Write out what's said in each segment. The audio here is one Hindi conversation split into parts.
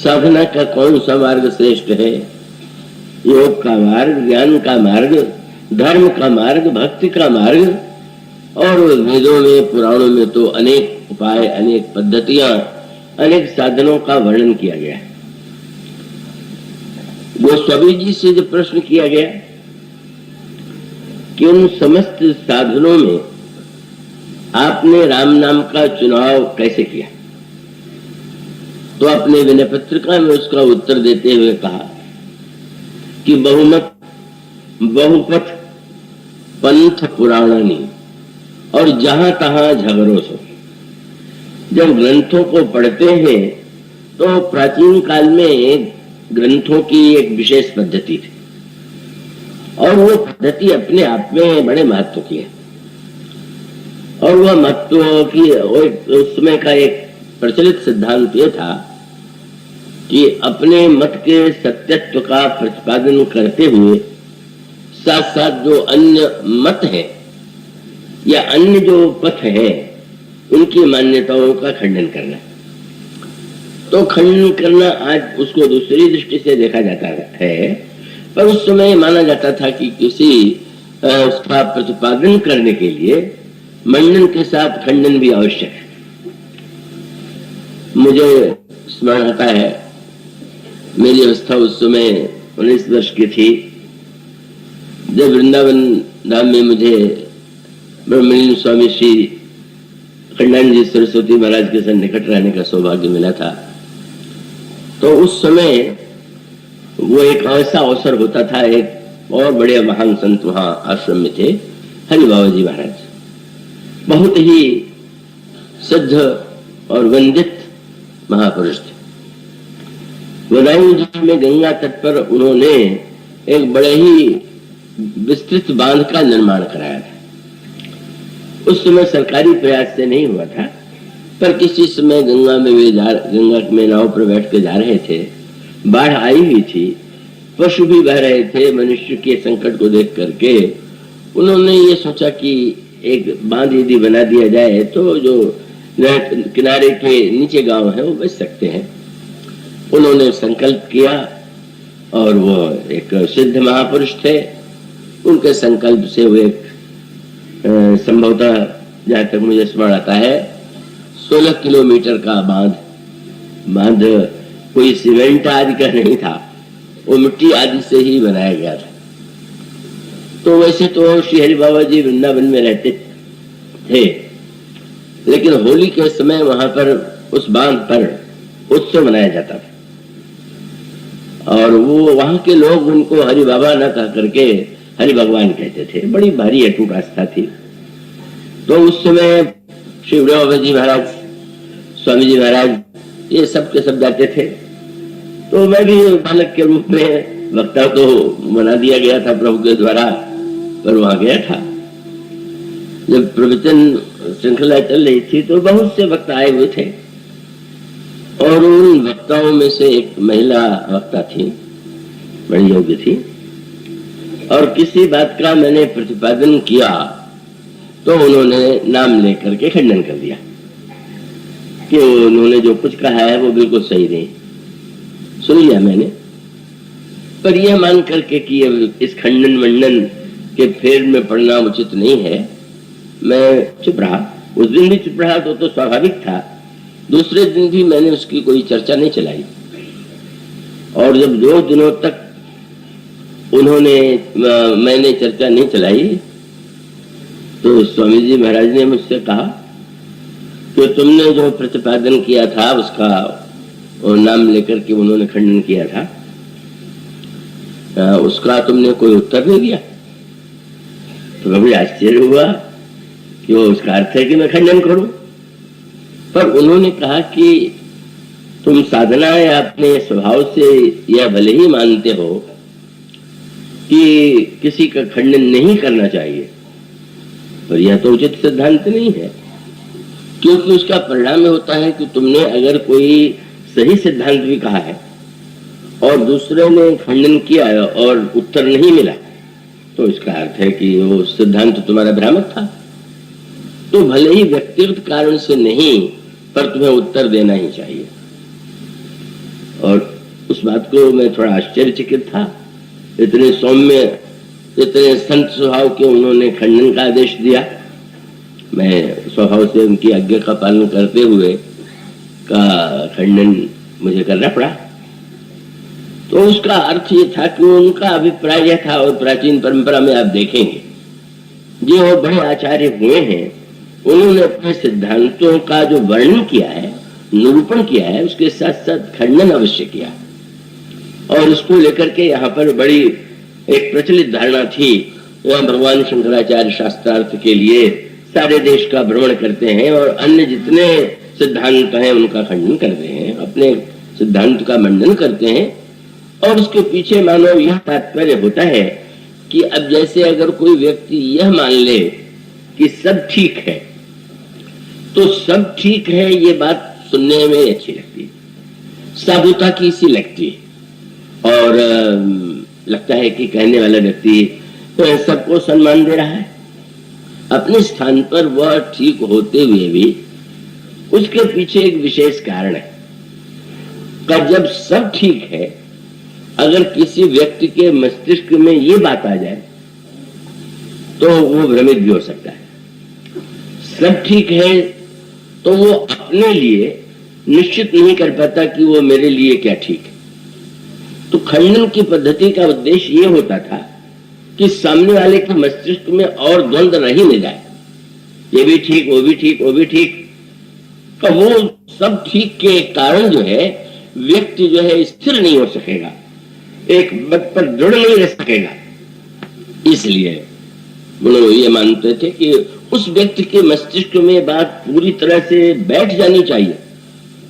साधना का कौन सा मार्ग श्रेष्ठ है? योग का मार्ग, ज्ञान का मार्ग, धर्म का मार्ग, भक्ति का मार्ग। और वेदों में, पुराणों में तो अनेक उपाय, अनेक पद्धतियां, अनेक साधनों का वर्णन किया गया है। गोस्वामी जी से जब प्रश्न किया गया कि उन समस्त साधनों में आपने राम नाम का चुनाव कैसे किया, तो अपने विनय पत्रिका में उसका उत्तर देते हुए कहा कि बहुमत, बहुपथ, पंथ पुराणानी, और जहां तहां झगड़ों से। जब ग्रंथों को पढ़ते हैं तो प्राचीन काल में ग्रंथों की एक विशेष पद्धति थी, और वो पद्धति अपने आप में बड़े महत्व की है। और वह महत्व की उस समय का एक प्रचलित सिद्धांत ये था कि अपने मत के सत्यत्व का प्रतिपादन करते हुए साथ साथ जो अन्य मत है या अन्य जो पथ है उनकी मान्यताओं का खंडन करना। तो खंडन करना आज उसको दूसरी दृष्टि से देखा जाता है, पर उस समय माना जाता था कि किसी उसका प्रतिपादन करने के लिए मंडन के साथ खंडन भी आवश्यक है। मुझे स्मरण आता है, मेरी अवस्था उस समय 19 वर्ष की थी जब वृंदावन धाम में मुझे ब्रह्मलीन स्वामी श्री खंडानंद सरस्वती महाराज के साथ निकट रहने का सौभाग्य मिला था। तो उस समय वो एक ऐसा अवसर होता था, एक और बड़े महान संत वहां आश्रम में थे, हरि बाबा जी महाराज, बहुत ही सिद्ध और वंदित महापुरुष थे। बदायूं जी में गंगा तट पर उन्होंने एक बड़े ही विस्तृत बांध का निर्माण कराया था। उस समय सरकारी प्रयास से नहीं हुआ था, पर किसी समय गंगा में नाव पर बैठ के जा रहे थे, बाढ़ आई हुई थी, पशु भी बह रहे थे। मनुष्य के संकट को देख करके उन्होंने ये सोचा कि एक बांध यदि बना दिया जाए तो जो किनारे के नीचे गांव है वो बच सकते हैं। उन्होंने संकल्प किया, और वो एक सिद्ध महापुरुष थे, उनके संकल्प से वो एक संभवतः जहां तक मुझे स्मरण आता है 16 किलोमीटर का बांध कोई सीमेंट आदि का नहीं था, वो मिट्टी आदि से ही बनाया गया था। तो वैसे तो श्री हरि बाबा जी वृंदावन में रहते थे, लेकिन होली के समय वहां पर उस बांध पर उत्सव मनाया जाता था, और वो वहां के लोग उनको हरि बाबा न कह करके हरि भगवान कहते थे। बड़ी भारी अटूट आस्था थी। तो उस समय श्री बाबा जी महाराज, स्वामी जी महाराज, ये सब के सब जाते थे। तो मैं भी बालक के रूप में, वक्ता तो बना दिया गया था प्रभु के द्वारा, पर वहां गया था। जब प्रवचन श्रृंखला चल रही थी तो बहुत से वक्ता आए हुए थे, और उन वक्ताओं में से एक महिला वक्ता थी, बड़ी योग्य थी, और किसी बात का मैंने प्रतिपादन किया तो उन्होंने नाम लेकर के खंडन कर दिया कि उन्होंने जो कुछ कहा है वो बिल्कुल सही नहीं। सुन लिया मैंने, पर यह मान करके कि इस खंडन मंडन के फेर में पड़ना उचित नहीं है, मैं चुप रहा। उस दिन भी चुप रहा तो स्वाभाविक था। दूसरे दिन भी मैंने उसकी कोई चर्चा नहीं चलाई, और जब 2 दिनों तक मैंने चर्चा नहीं चलाई तो स्वामी जी महाराज ने मुझसे कहा कि तुमने जो प्रतिपादन किया था उसका नाम लेकर के उन्होंने खंडन किया था, उसका तुमने कोई उत्तर नहीं दिया। तो मुझे आश्चर्य हुआ कि वो उसका अर्थ है कि मैं खंडन करूं, पर उन्होंने कहा कि तुम साधना या अपने स्वभाव से यह भले ही मानते हो कि किसी का खंडन नहीं करना चाहिए, पर यह तो उचित सिद्धांत नहीं है, क्योंकि उसका परिणाम होता है कि तुमने अगर कोई सही सिद्धांत भी कहा है और दूसरे ने खंडन किया और उत्तर नहीं मिला, तो इसका अर्थ है कि वो सिद्धांत तुम्हारा भ्रामक था। तो भले ही व्यक्तिगत कारण से नहीं, पर तुम्हें उत्तर देना ही चाहिए। और उस बात को मैं थोड़ा आश्चर्यचकित था, इतने सौम्य, इतने संत स्वभाव के उन्होंने खंडन का आदेश दिया। मैं स्वभाव से उनकी आज्ञा का पालन करते हुए का खंडन मुझे करना पड़ा। तो उसका अर्थ ये था कि उनका अभिप्राय यह था, और प्राचीन परंपरा में आप देखेंगे जो वो बड़े आचार्य हुए हैं, उन्होंने अपने सिद्धांतों का जो वर्णन किया है, निरूपण किया है, उसके साथ साथ खंडन अवश्य किया। और उसको लेकर के यहाँ पर बड़ी एक प्रचलित धारणा थी, यहाँ भगवान शंकराचार्य शास्त्रार्थ के लिए सारे देश का भ्रमण करते हैं और अन्य जितने सिद्धांत हैं उनका खंडन करते हैं, अपने सिद्धांत का मंडन करते हैं। और उसके पीछे मानो यह तात्पर्य होता है कि अब जैसे अगर कोई व्यक्ति यह मान ले कि सब ठीक है, तो सब ठीक है ये बात सुनने में अच्छी लगती है, साधुता की सी लगती है, और लगता है कि कहने वाला व्यक्ति तो सबको सम्मान दे रहा है। अपने स्थान पर वह ठीक होते हुए भी उसके पीछे एक विशेष कारण है कि जब सब ठीक है, अगर किसी व्यक्ति के मस्तिष्क में ये बात आ जाए तो वो भ्रमित भी हो सकता है। सब ठीक है तो वो अपने लिए निश्चित नहीं कर पाता कि वो मेरे लिए क्या ठीक है। तो खंडन की पद्धति का उद्देश्य ये होता था कि सामने वाले के मस्तिष्क में और द्वंद्व नहीं ले जाए, ये भी ठीक, वो भी ठीक, वो भी ठीक। तो वो सब ठीक के कारण जो है व्यक्ति जो है स्थिर नहीं हो सकेगा, एक मत पर दृढ़ नहीं रह सकेगा। इसलिए वो लोग ये मानते थे कि उस व्यक्ति के मस्तिष्क में बात पूरी तरह से बैठ जानी चाहिए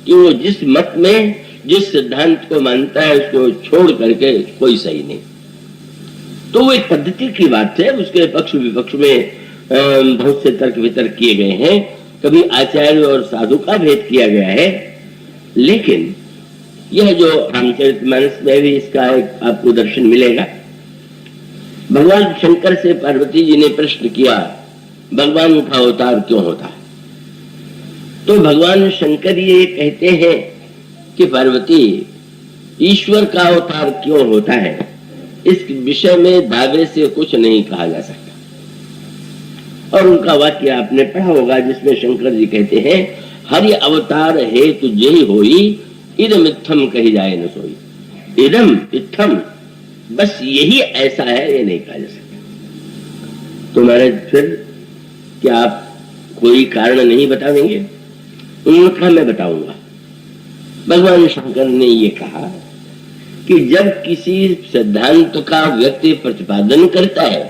कि वो जिस मत में, जिस सिद्धांत को मानता है उसको छोड़ करके कोई सही नहीं। तो वो एक पद्धति की बात है, उसके पक्ष विपक्ष में बहुत से तर्क वितर्क किए गए हैं, कभी आचार्य और साधु का भेद किया गया है। लेकिन यह जो रामचरितमानस में भी इसका एक आपको दर्शन मिलेगा। भगवान शंकर से पार्वती जी ने प्रश्न किया, भगवान का अवतार क्यों होता है? तो भगवान शंकर ये कहते हैं कि पार्वती, ईश्वर का अवतार क्यों होता है, इस विषय में दावे से कुछ नहीं कहा जा सकता। और उनका वाक्य आपने पढ़ा होगा जिसमें शंकर जी कहते हैं, हरि अवतार है तुझे ही होई, इदम इत्थम कही जाए न सोई। इदम इत्थम, बस यही ऐसा है, ये नहीं कहा जा सकता। तो महाराज फिर क्या आप कोई कारण नहीं बताएंगे? उन्होंने कहा मैं बताऊंगा। भगवान शंकर ने ये कहा कि जब किसी सिद्धांत का व्यक्ति प्रतिपादन करता है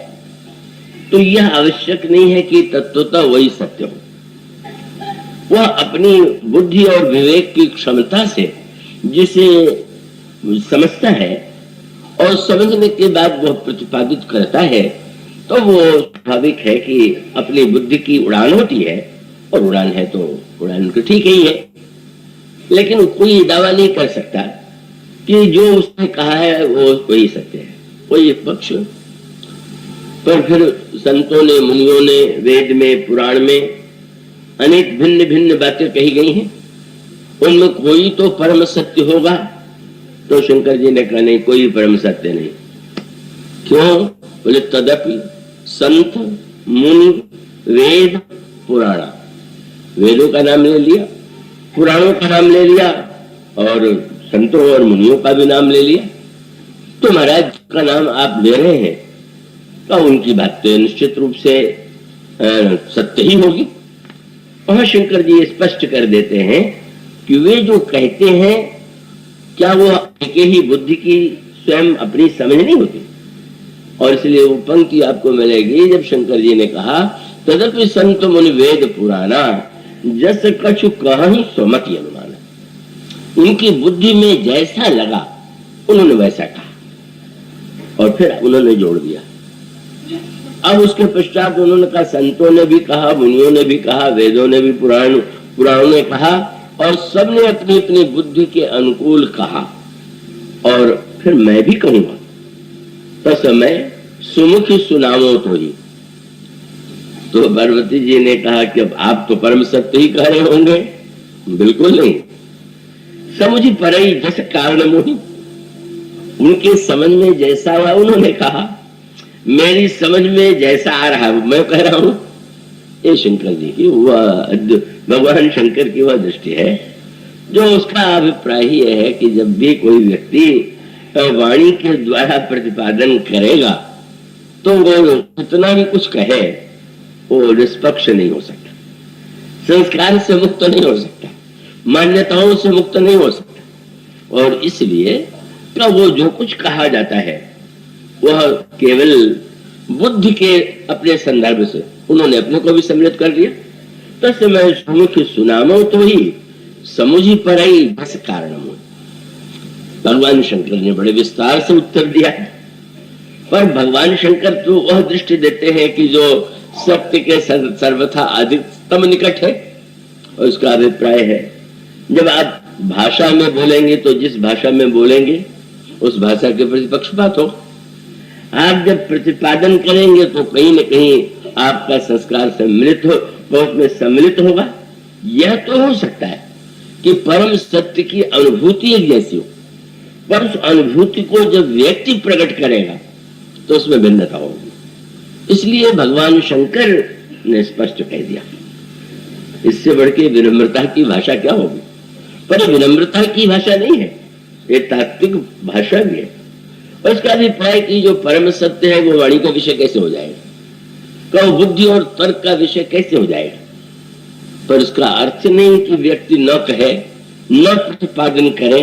तो यह आवश्यक नहीं है कि तत्वतः वही सत्य हो। वह अपनी बुद्धि और विवेक की क्षमता से जिसे समझता है और समझने के बाद वह प्रतिपादित करता है, तो वो स्वाभाविक है कि अपनी बुद्धि की उड़ान होती है, और उड़ान है तो उड़ान तो ठीक ही है। लेकिन कोई दावा नहीं कर सकता कि जो उसने कहा है वो वही सत्य है, वही पक्ष। पर फिर संतों ने, मुनियों ने वेद में, पुराण में अनेक भिन्न भिन्न बातें कही गई हैं, उनमें कोई तो परम सत्य होगा। तो शंकर जी ने कहा नहीं, कोई परम सत्य नहीं। क्यों? बोले तदपि संत मुनि वेद पुराण, वेदों का नाम ले लिया, पुराणों का नाम ले लिया, और संतों और मुनियों का भी नाम ले लिया। तो महाराज का नाम आप ले रहे हैं तो उनकी बात तो निश्चित रूप से सत्य ही होगी। वहां शंकर जी स्पष्ट कर देते हैं कि वे जो कहते हैं, क्या वो एक ही बुद्धि की स्वयं अपनी समझ नहीं होती? और इसलिए वो पंक्ति आपको मिलेगी जब शंकर जी ने कहा, तदपि संत मुनि वेद पुराना, जस कछु कहीं स्वमति अनुमान। उनकी बुद्धि में जैसा लगा उन्होंने वैसा कहा, और फिर उन्होंने जोड़ दिया। अब उसके पश्चात उन्होंने कहा, संतों ने भी कहा, मुनियों ने भी कहा, वेदों ने भी, पुराणों ने कहा, और सबने अपनी अपनी बुद्धि के अनुकूल कहा, और फिर मैं भी कहूंगा। तो समय सुमुखी सुनामो तो ही। तो पार्वती जी ने कहा कि अब आप तो परम सत्य ही कह रहे होंगे। बिल्कुल नहीं, समुझी परई जस कारण मोही, उनके समझ में जैसा आया उन्होंने कहा, मेरी समझ में जैसा आ रहा है मैं कह रहा हूं। ये शंकर जी की वह, भगवान शंकर की वह दृष्टि है, जो उसका अभिप्राय ही है कि जब भी कोई व्यक्ति वाणी के द्वारा प्रतिपादन करेगा तो वो कितना भी कुछ कहे वो निष्पक्ष नहीं हो सकता, संस्कार से मुक्त नहीं हो सकता, मान्यताओं से मुक्त नहीं हो सकता। और इसलिए वो जो कुछ कहा जाता है वह केवल बुद्धि के अपने संदर्भ से उन्होंने अपने को भी सम्मिलित कर दिया। तस्य मैं सुमुख सुनामो तो ही समुझी परई बस कारण। भगवान शंकर ने बड़े विस्तार से उत्तर दिया, पर भगवान शंकर तो वह दृष्टि देते हैं कि जो सत्य के सर्वथा अधिकतम निकट है, और उसका अभिप्राय है जब आप भाषा में बोलेंगे तो जिस भाषा में बोलेंगे उस भाषा के प्रति पक्षपात हो। आप जब प्रतिपादन करेंगे तो कहीं न कहीं आपका संस्कार सम्मिलित हो, बहुत में सम्मिलित होगा। यह तो हो सकता है कि परम सत्य की अनुभूति एक जैसी हो, पर उस अनुभूति को जब व्यक्ति प्रकट करेगा तो उसमें भिन्नता होगी। इसलिए भगवान शंकर ने स्पष्ट कह दिया, इससे बढ़ के विनम्रता की भाषा क्या होगी। पर विनम्रता की भाषा नहीं है, ये तात्विक भाषा भी है। और इसका अभिप्राय कि जो परम सत्य है वो वाणी का विषय कैसे हो जाएगा, कहो बुद्धि और तर्क का विषय कैसे हो जाएगा। पर उसका अर्थ नहीं कि व्यक्ति न कहे, न प्रतिपादन करे,